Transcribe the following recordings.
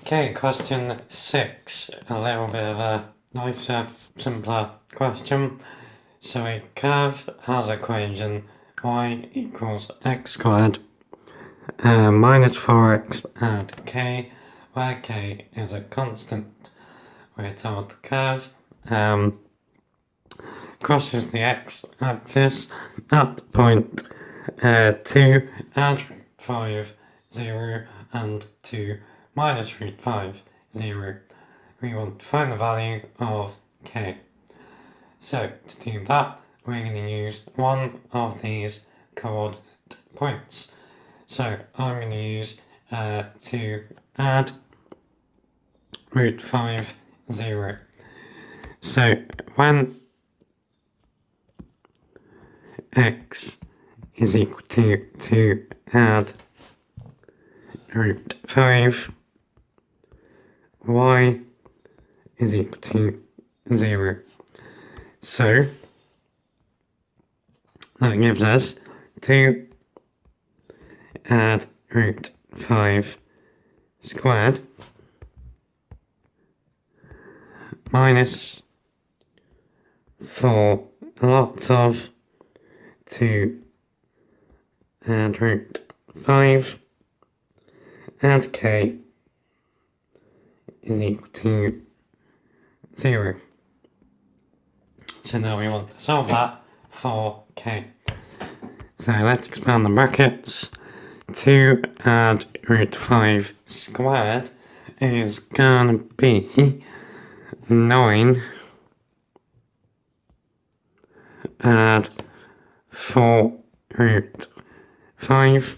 Okay, question 6, a little bit of a nicer, simpler question. So a curve has equation y equals x squared minus 4x add k, where k is a constant. We're told the curve crosses the x-axis at the point 2 add 5, 0 and 2 minus root 5, 0. We want to find the value of k. So to do that, we're going to use one of these coordinate points. So I'm going to use to add root 5, 0. So when x is equal to add root 5, y is equal to 0. So that gives us 2 add root 5 squared minus 4 lots of 2 add root 5 and k is equal to 0. So now we want to solve that for k. So let's expand the brackets. 2 add root 5 squared is gonna be 9 add 4 root 5,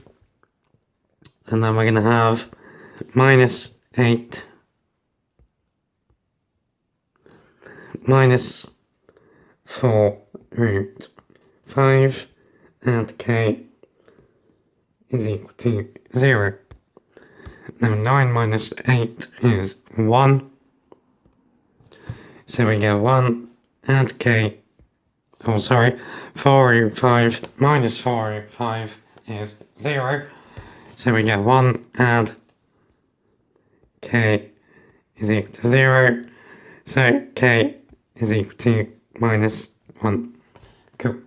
and then we're gonna have minus 8 minus 4 root 5 and k is equal to 0. Now 9 minus 8 is 1. So we get 1 and k, 4 root 5 minus 4 root 5 is 0. So we get 1 and k is equal to 0. So k is equal to minus 1. Cool.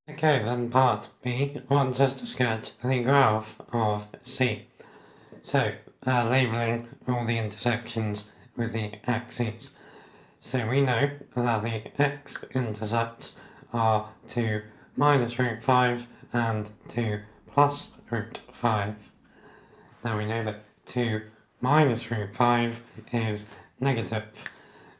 Okay, then part B wants us to sketch the graph of C. So, labelling all the intersections with the axes. So we know that the x-intercepts are 2 minus root 5 and 2 plus root 5. Now we know that 2 minus root 5 is negative.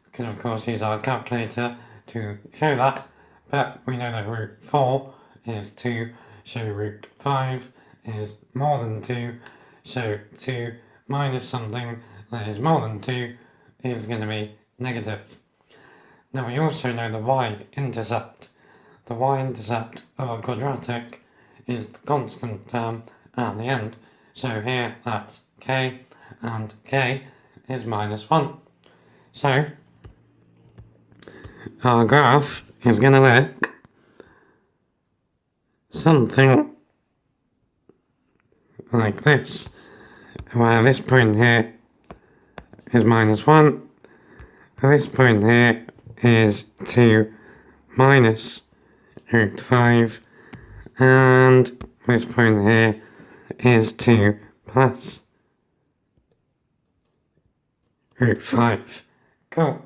We can of course use our calculator to show that, but we know that root 4 is 2, so root 5 is more than 2, so 2 minus something that is more than 2 is going to be negative. Now we also know the y-intercept. The y-intercept of a quadratic is the constant term at the end, so here that's k, and k is minus 1. So our graph is going to look something like this, where this point here is minus 1, this point here is 2 minus root 5, and this point here is 2 plus root 5. Cool.